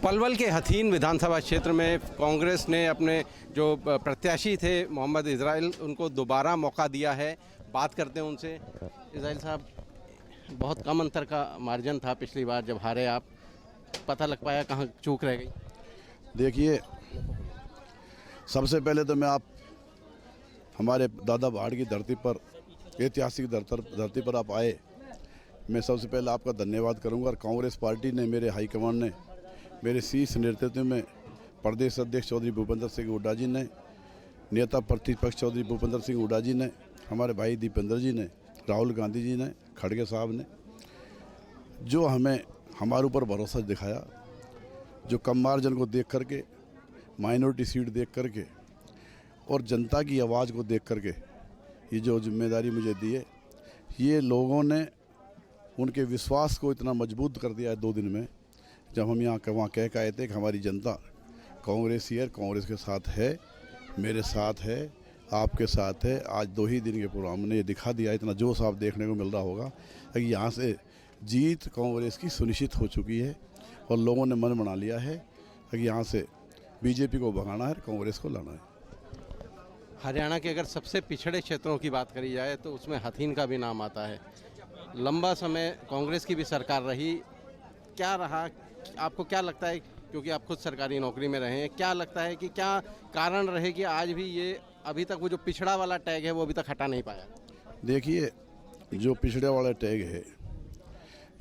पलवल के हथीन विधानसभा क्षेत्र में कांग्रेस ने अपने जो प्रत्याशी थे मोहम्मद इजराइल उनको दोबारा मौका दिया है। बात करते हैं उनसे। इजराइल साहब, बहुत कम अंतर का मार्जिन था पिछली बार जब हारे आप, पता लग पाया कहाँ चूक रह गई? देखिए, सबसे पहले तो मैं हमारे दादा पहाड़ की धरती पर, ऐतिहासिक धरती पर आप आए, मैं सबसे पहले आपका धन्यवाद करूंगा। और कांग्रेस पार्टी ने, मेरे हाईकमान ने, मेरे शीर्ष नेतृत्व में प्रदेश अध्यक्ष चौधरी भूपेंद्र सिंह हुड्डा जी ने, नेता प्रतिपक्ष चौधरी भूपेंद्र सिंह हुड्डा जी ने, हमारे भाई दीपेंद्र जी ने, राहुल गांधी जी ने, खड़गे साहब ने, जो हमें हमारे ऊपर भरोसा दिखाया, जो कम मार्जिन को देख करके, माइनॉरिटी सीट देख करके और जनता की आवाज़ को देख करके ये जो जिम्मेदारी मुझे दी है, ये लोगों ने उनके विश्वास को इतना मजबूत कर दिया है 2 दिन में। जब हम वहाँ कह के आए थे कि हमारी जनता कांग्रेस ही है, कांग्रेस के साथ है, मेरे साथ है, आपके साथ है। आज 2 ही दिन के प्रोग्राम ने ये दिखा दिया, इतना जोश आप देखने को मिल रहा होगा कि यहाँ से जीत कांग्रेस की सुनिश्चित हो चुकी है और लोगों ने मन बना लिया है कि यहाँ से बीजेपी को भगाना है, कांग्रेस को लाना है। हरियाणा के अगर सबसे पिछड़े क्षेत्रों की बात करी जाए तो उसमें हथीन का भी नाम आता है। लंबा समय कांग्रेस की भी सरकार रही, क्या रहा, आपको क्या लगता है, क्योंकि आप खुद सरकारी नौकरी में रहे हैं, क्या लगता है कि क्या कारण रहे कि आज भी ये अभी तक वो जो पिछड़ा वाला टैग है वो अभी तक हटा नहीं पाया? देखिए, जो पिछड़े वाला टैग है,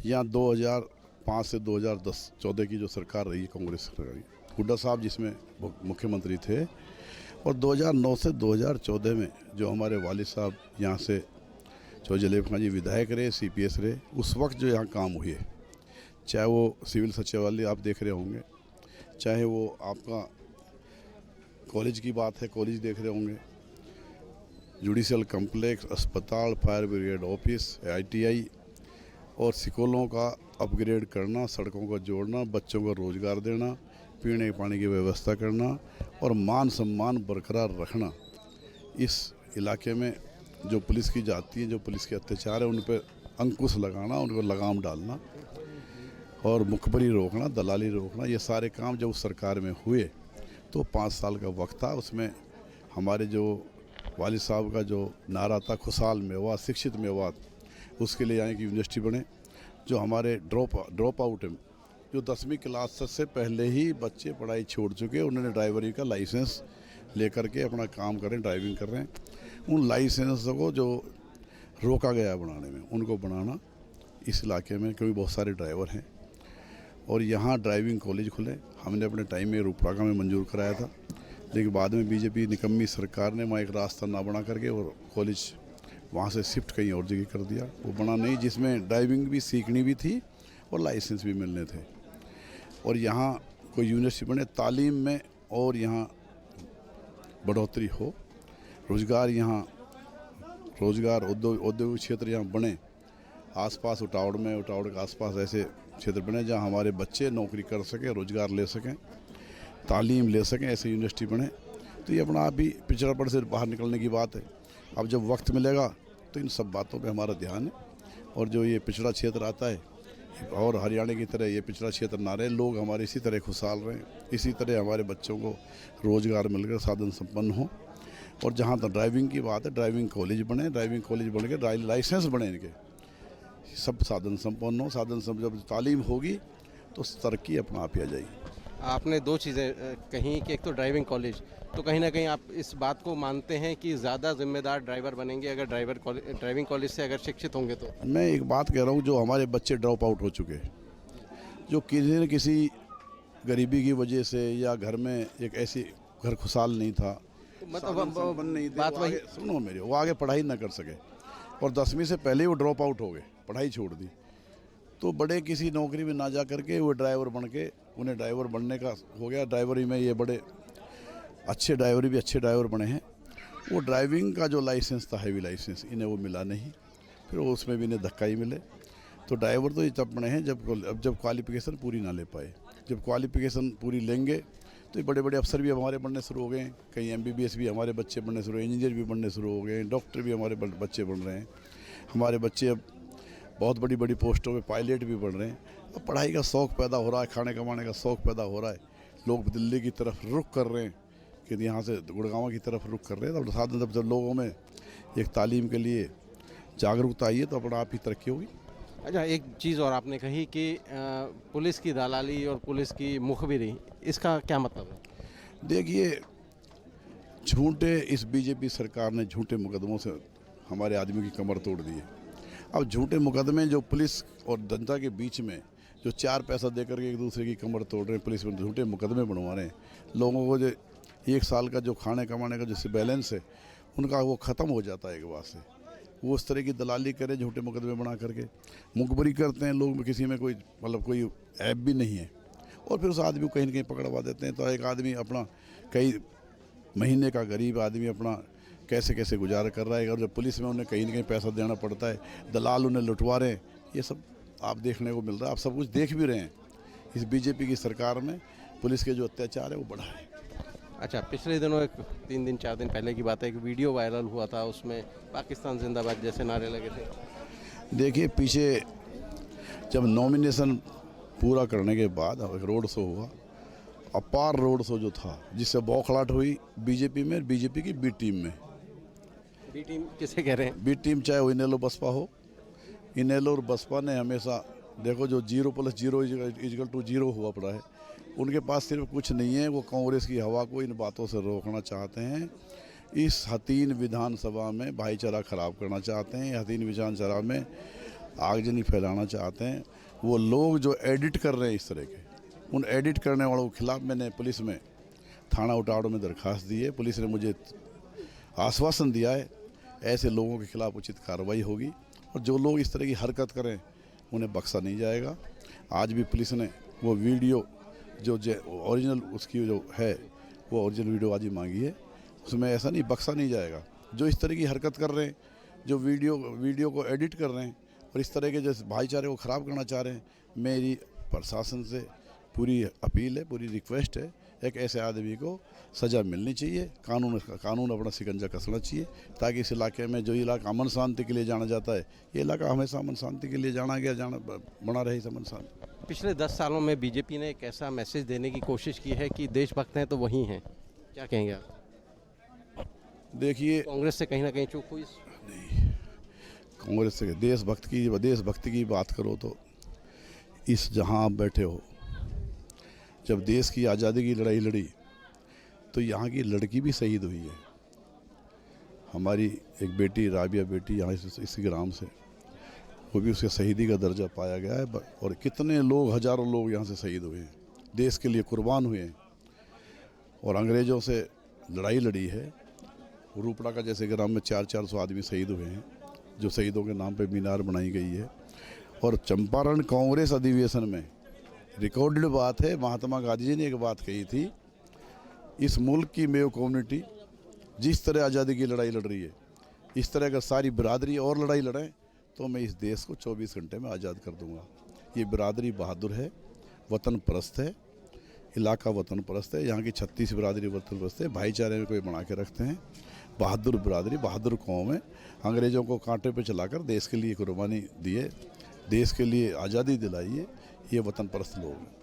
यहाँ 2005 से 2010-14 की जो सरकार रही कांग्रेस सरकार, हुड्डा साहब जिसमें मुख्यमंत्री थे, और 2009 से 2014 में जो हमारे वालिद साहब यहाँ से जो जलेब खां जी विधायक रहे, CPS रहे, उस वक्त जो यहाँ काम हुए, चाहे वो सिविल सचिवालय आप देख रहे होंगे, चाहे वो आपका कॉलेज की बात है, कॉलेज देख रहे होंगे, जुडिशियल कम्प्लेक्स, अस्पताल, फायर ब्रिगेड ऑफिस, ITI और स्कूलों का अपग्रेड करना, सड़कों को जोड़ना, बच्चों को रोज़गार देना, पीने के पानी की व्यवस्था करना और मान सम्मान बरकरार रखना। इस इलाके में जो पुलिस की जाती है, जो पुलिस के अत्याचार है, उन पर अंकुश लगाना, उनको लगाम डालना और मुखबरी रोकना, दलाली रोकना, ये सारे काम जब उस सरकार में हुए तो 5 साल का वक्त था। उसमें हमारे जो वालिद साहब का जो नारा था, खुशहाल मेवात, शिक्षित मेवात, उसके लिए यहाँ की यूनिवर्सिटी बने। जो हमारे ड्रॉप आउट है, जो 10वीं क्लास से पहले ही बच्चे पढ़ाई छोड़ चुके, उन्होंने ड्राइवरी का लाइसेंस लेकर के अपना काम कर रहे हैं, ड्राइविंग कर रहे हैं। उन लाइसेंस को जो रोका गया बनाने में, उनको बनाना इस इलाके में, क्योंकि बहुत सारे ड्राइवर हैं। और यहाँ ड्राइविंग कॉलेज खुले, हमने अपने टाइम में रूपरागा में मंजूर कराया था, लेकिन बाद में बीजेपी निकम्मी सरकार ने वहाँ एक रास्ता ना बना करके और कॉलेज वहाँ से शिफ्ट कहीं और जगह कर दिया। वो बना नहीं, जिसमें ड्राइविंग भी सीखनी भी थी और लाइसेंस भी मिलने थे। और यहाँ कोई यूनिवर्सिटी बने, तालीम में और यहाँ बढ़ोतरी हो, रोज़गार यहाँ, रोज़गार औद्योगिक क्षेत्र यहाँ बने, आसपास उटावड़ के आसपास ऐसे क्षेत्र बने जहाँ हमारे बच्चे नौकरी कर सकें, रोज़गार ले सकें, तालीम ले सकें, ऐसे यूनिवर्सिटी बने। तो ये अपना आप ही पिछड़ापन से बाहर निकलने की बात है। अब जब वक्त मिलेगा तो इन सब बातों पे हमारा ध्यान है। और जो ये पिछड़ा क्षेत्र आता है, और हरियाणा की तरह ये पिछड़ा क्षेत्र ना रहे, लोग हमारे इसी तरह खुशहाल रहें, इसी तरह हमारे बच्चों को रोज़गार मिलकर साधन संपन्न हो। और जहाँ तक ड्राइविंग की बात है, ड्राइविंग कॉलेज बने, ड्राइविंग कॉलेज बन के ड्राइविंग लाइसेंस बने, इनके सब साधन संपन्न हो। जब तालीम होगी तो तरक्की अपना आप ही आ जाएगी। आपने 2 चीज़ें कहीं कि एक तो ड्राइविंग कॉलेज, तो कहीं ना कहीं आप इस बात को मानते हैं कि ज़्यादा जिम्मेदार ड्राइवर बनेंगे अगर ड्राइविंग कॉलेज से अगर शिक्षित होंगे तो? मैं एक बात कह रहा हूँ, जो हमारे बच्चे ड्रॉप आउट हो चुके, जो किसी न किसी गरीबी की वजह से या घर में एक ऐसी घर खुशहाल नहीं था, मतलब नहीं थे, बात वही सुनो मेरी, वो आगे पढ़ाई ना कर सके और 10वीं से पहले ही वो ड्रॉप आउट हो गए, पढ़ाई छोड़ दी, तो बड़े किसी नौकरी में ना जा करके वो ड्राइवर बन के, उन्हें ड्राइवर बनने का हो गया। ड्राइवरी में ये बड़े अच्छे ड्राइवर बने हैं। वो ड्राइविंग का जो लाइसेंस था, हैवी लाइसेंस, इन्हें वो मिला नहीं, फिर वो उसमें भी इन्हें धक्का ही मिले। तो ड्राइवर तो ये तब बने हैं जब क्वालिफिकेशन पूरी ना ले पाए। जब क्वालिफिकेशन पूरी लेंगे तो ये बड़े बड़े अफसर भी हमारे बनने शुरू हो गए हैं, कहीं MBBS भी हमारे बच्चे बनने शुरू, इंजीनियर भी बनने शुरू हो गए हैं, डॉक्टर भी हमारे बच्चे बन रहे हैं। हमारे बच्चे अब बहुत बड़ी बड़ी पोस्टों पे पायलट भी बन रहे हैं। अब पढ़ाई का शौक़ पैदा हो रहा है, खाने कमाने का शौक़ पैदा हो रहा है, लोग दिल्ली की तरफ रुख कर रहे हैं कि यहाँ से गुड़गांव की तरफ रुख कर रहे हैं। तब साथ में जब लोगों में एक तालीम के लिए जागरूकता आई है तो अपना आप ही तरक्की होगी। अच्छा, एक चीज़ और आपने कही कि पुलिस की दलाली और पुलिस की मुखबिरी, इसका क्या मतलब है? देखिए, झूठे इस बीजेपी सरकार ने झूठे मुकदमों से हमारे आदमी की कमर तोड़ दी है। अब झूठे मुकदमे जो पुलिस और जनता के बीच में जो 4 पैसा देकर के एक दूसरे की कमर तोड़ रहे हैं, पुलिस में झूठे मुकदमे बनवा रहे हैं, लोगों को जो 1 साल का जो खाने कमाने का जो बैलेंस है उनका वो ख़त्म हो जाता है एक बार से। वो उस तरह की दलाली करे, झूठे मुकदमे बना करके मुखबरी करते हैं लोग, किसी में कोई मतलब कोई ऐप भी नहीं है, और फिर उस आदमी को कहीं न कहीं पकड़वा देते हैं। तो एक आदमी अपना कई महीने का गरीब आदमी अपना कैसे कैसे गुजारा कर रहा है, और जब पुलिस में उन्हें कहीं न कहीं पैसा देना पड़ता है, दलाल उन्हें लुटवा रहे हैं, ये सब आप देखने को मिल रहा है। आप सब कुछ देख भी रहे हैं। इस बीजेपी की सरकार में पुलिस के जो अत्याचार है वो बढ़ा है। अच्छा, पिछले दिनों एक 3 दिन 4 दिन पहले की बात है, एक वीडियो वायरल हुआ था, उसमें पाकिस्तान जिंदाबाद जैसे नारे लगे थे। देखिए, पीछे जब नॉमिनेशन पूरा करने के बाद एक रोड शो हुआ, अपार रोड शो जो था, जिससे बौखलाहट हुई बीजेपी में, बीजेपी की बी टीम में। बी टीम किसे कह रहे हैं? बी टीम चाहे वो इनेलो बसपा हो, इनेलो और बसपा ने हमेशा देखो जो 0 + 0 = 0 हुआ पड़ा है। उनके पास सिर्फ कुछ नहीं है, वो कांग्रेस की हवा को इन बातों से रोकना चाहते हैं। इस हतीन विधानसभा में भाईचारा खराब करना चाहते हैं, हतीन विधानसभा में आगजनी फैलाना चाहते हैं। वो लोग जो एडिट कर रहे हैं इस तरह के, उन एडिट करने वालों के खिलाफ मैंने पुलिस में थाना उटाड़ो में दरख्वास्त दी है। पुलिस ने मुझे आश्वासन दिया है ऐसे लोगों के खिलाफ उचित कार्रवाई होगी, और जो लोग इस तरह की हरकत करें उन्हें बख्शा नहीं जाएगा। आज भी पुलिस ने वो वीडियो जो ओरिजिनल उसकी जो है वो ओरिजिनल वीडियो आज ही मांगी है, उसमें ऐसा नहीं बख्शा नहीं जाएगा। जो इस तरह की हरकत कर रहे हैं, जो वीडियो को एडिट कर रहे हैं और इस तरह के जैसे भाईचारे को ख़राब करना चाह रहे हैं, मेरी प्रशासन से पूरी अपील है, पूरी रिक्वेस्ट है, एक ऐसे आदमी को सज़ा मिलनी चाहिए, कानून अपना शिकंजा कसना चाहिए, ताकि इस इलाके में जो इलाका अमन शांति के लिए जाना जाता है, ये इलाका हमेशा अमन शांति के लिए बना रहे इस अमन शांति। पिछले 10 सालों में बीजेपी ने एक ऐसा मैसेज देने की कोशिश की है कि देशभक्त हैं तो वही हैं, क्या कहेंगे आप? देखिए, कांग्रेस से कहीं ना कहीं चूक हुई? नहीं, कांग्रेस से देशभक्ति की बात करो तो इस जहां आप बैठे हो, जब देश की आज़ादी की लड़ाई लड़ी तो यहाँ की लड़की भी शहीद हुई है। हमारी एक बेटी राबिया बेटी यहाँ इस ग्राम से, वो भी उसके शहीदी का दर्जा पाया गया है। और कितने लोग, हज़ारों लोग यहाँ से शहीद हुए हैं, देश के लिए कुर्बान हुए हैं, और अंग्रेज़ों से लड़ाई लड़ी है। रूपड़ा का जैसे ग्राम में 400 आदमी शहीद हुए हैं, जो शहीदों के नाम पे मीनार बनाई गई है। और चंपारण कांग्रेस अधिवेशन में रिकॉर्डेड बात है, महात्मा गांधी जी ने एक बात कही थी, इस मुल्क की मेयो कम्युनिटी जिस तरह आज़ादी की लड़ाई लड़ रही है, इस तरह अगर सारी बिरादरी और लड़ाई लड़ें तो मैं इस देश को 24 घंटे में आज़ाद कर दूंगा। ये बिरादरी बहादुर है, वतन परस्त है, इलाका वतन परस्त है, यहाँ की 36 बिरादरी वतन परस्त है, भाईचारे में कोई बना के रखते हैं। बहादुर बिरादरी, बहादुर कौम है, अंग्रेज़ों को कांटे पे चलाकर देश के लिए कुर्बानी दिए, देश के लिए आज़ादी दिलाई है, ये वतन परस्त लोग हैं।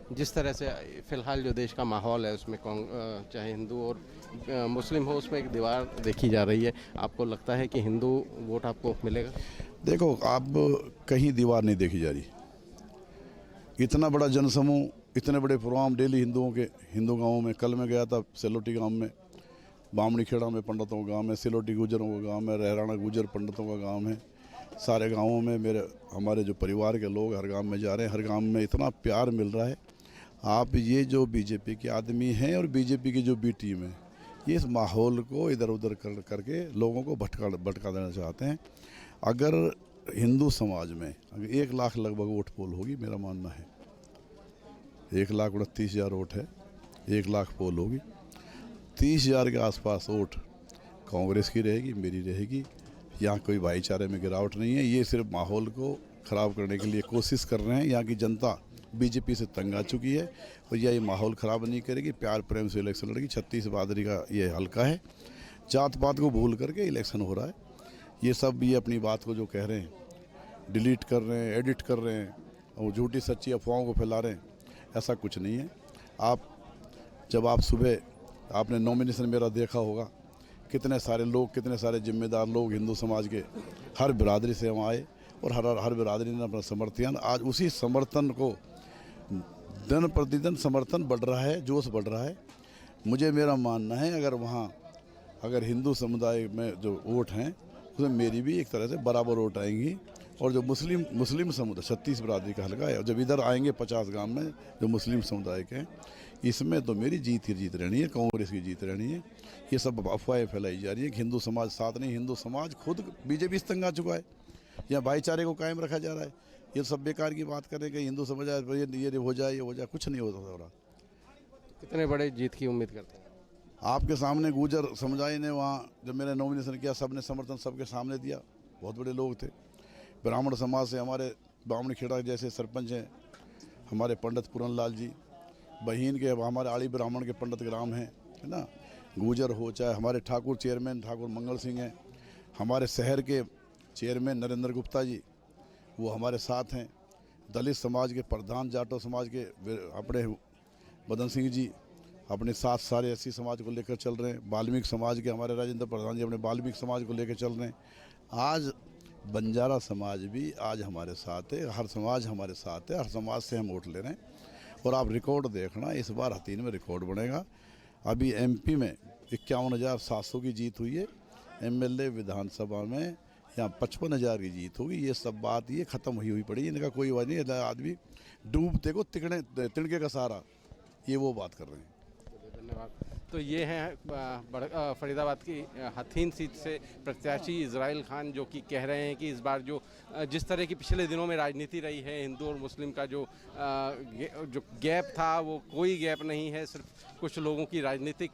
जिस तरह से फ़िलहाल जो देश का माहौल है उसमें चाहे हिंदू और मुस्लिम हो, उसमें एक दीवार देखी जा रही है, आपको लगता है कि हिंदू वोट आपको मिलेगा? देखो, आप कहीं दीवार नहीं देखी जा रही। इतना बड़ा जनसमूह, इतने बड़े प्रोग्राम डेली हिंदुओं के, हिंदू गाँवों में। कल मैं गया था सेलोटी गांव में, बामणी खेड़ा में पंडितों का गांव है, सिलोटी गुजरों का गांव है, रहराना गुजर पंडितों का गांव है। सारे गांवों में हमारे जो परिवार के लोग हर गांव में जा रहे हैं, हर गांव में इतना प्यार मिल रहा है। आप ये जो बीजेपी के आदमी हैं और बीजेपी की जो बी टीम है, ये इस माहौल को इधर उधर करके लोगों को भटका देना चाहते हैं। अगर हिंदू समाज में अगर 1 लाख लगभग वोट पोल होगी, मेरा मानना है 1,29,000 वोट है, 1 लाख पोल होगी, 30,000 के आसपास वोट कांग्रेस की रहेगी, मेरी रहेगी। यहाँ कोई भाईचारे में गिरावट नहीं है, ये सिर्फ माहौल को ख़राब करने के लिए कोशिश कर रहे हैं। यहाँ की जनता बीजेपी से तंग आ चुकी है और यह माहौल ख़राब नहीं करेगी, प्यार प्रेम से इलेक्शन लड़ेगी। 36 बिरादरी का ये हल्का है, जात पात को भूल करके इलेक्शन हो रहा है। ये सब ये अपनी बात को जो कह रहे हैं, डिलीट कर रहे हैं, एडिट कर रहे हैं, और झूठी सच्ची अफवाहों को फैला रहे हैं, ऐसा कुछ नहीं है। जब आप सुबह आपने नॉमिनेशन मेरा देखा होगा, कितने सारे लोग, कितने सारे जिम्मेदार लोग हिंदू समाज के हर बिरादरी से वहाँ आए और हर बिरादरी ने अपना समर्थन, आज उसी समर्थन को दिन प्रतिदिन समर्थन बढ़ रहा है, जोश बढ़ रहा है। मुझे मेरा मानना है अगर हिंदू समुदाय में जो वोट हैं उसमें मेरी भी एक तरह से बराबर वोट आएंगी, और जो मुस्लिम समुदाय 36 बिरादरी का हल्का है, जब इधर आएंगे 50 गांव में जो मुस्लिम समुदाय के हैं, इसमें तो मेरी जीत ही जीत रहनी है, कांग्रेस की जीत रहनी है। ये सब अफवाहें फैलाई जा रही है कि हिंदू समाज साथ नहीं, हिंदू समाज खुद बीजेपी से तंग आ चुका है, या भाईचारे को कायम रखा जा रहा है। ये सब बेकार की बात करें कि हिंदू समुदाय ये हो जाए, कुछ नहीं हो रहा। कितने बड़े जीत की उम्मीद करते हैं? आपके सामने गुर्जर समुदाय ने वहाँ जब मैंने नॉमिनेशन किया, सबने समर्थन सबके सामने दिया, बहुत बड़े लोग थे। ब्राह्मण समाज से हमारे बामणी खेड़ा जैसे सरपंच हैं, हमारे पंडित पूरन लाल जी, बहीन के हमारे आड़ी ब्राह्मण के पंडित ग्राम हैं, है ना, गुर्जर हो, चाहे हमारे ठाकुर चेयरमैन ठाकुर मंगल सिंह हैं, हमारे शहर के चेयरमैन नरेंद्र गुप्ता जी वो हमारे साथ हैं, दलित समाज के प्रधान जाटो समाज के अपने बदन सिंह जी अपने साथ सारे एससी समाज को लेकर चल रहे हैं, वाल्मीकि समाज के हमारे राजेंद्र प्रधान जी अपने वाल्मीकि समाज को लेकर चल रहे हैं। आज बंजारा समाज भी आज हमारे साथ है, हर समाज हमारे साथ है, हर समाज से हम वोट ले रहे हैं। और आप रिकॉर्ड देखना, इस बार हथीन में रिकॉर्ड बनेगा। अभी एमपी में 51,700 की जीत हुई है, एमएलए विधानसभा में यहाँ 55,000 की जीत होगी। ये सब बात ये ख़त्म हुई पड़ी, इनका कोई बात नहीं। आदमी डूबते को तिनके का सहारा, ये वो बात कर रहे हैं। धन्यवाद। तो ये हैं फरीदाबाद की हथीन सीट से प्रत्याशी इजराइल खान, जो कि कह रहे हैं कि इस बार जिस तरह की पिछले दिनों में राजनीति रही है, हिंदू और मुस्लिम का जो गैप था वो कोई गैप नहीं है, सिर्फ कुछ लोगों की राजनीतिक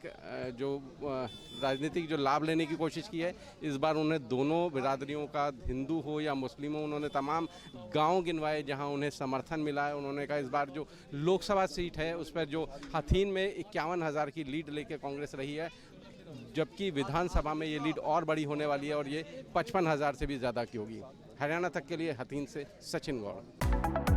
जो लाभ लेने की कोशिश की है। इस बार उन्हें दोनों बिरादरियों का, हिंदू हो या मुस्लिम हो, उन्होंने तमाम गांव गिनवाए जहां उन्हें समर्थन मिला है। उन्होंने कहा इस बार जो लोकसभा सीट है उस पर जो हथीन में 51,000 की लीड लेकर कांग्रेस रही है, जबकि विधानसभा में ये लीड और बड़ी होने वाली है और ये 55,000 से भी ज़्यादा की होगी। हरियाणा तक के लिए हथीन से सचिन गौड़।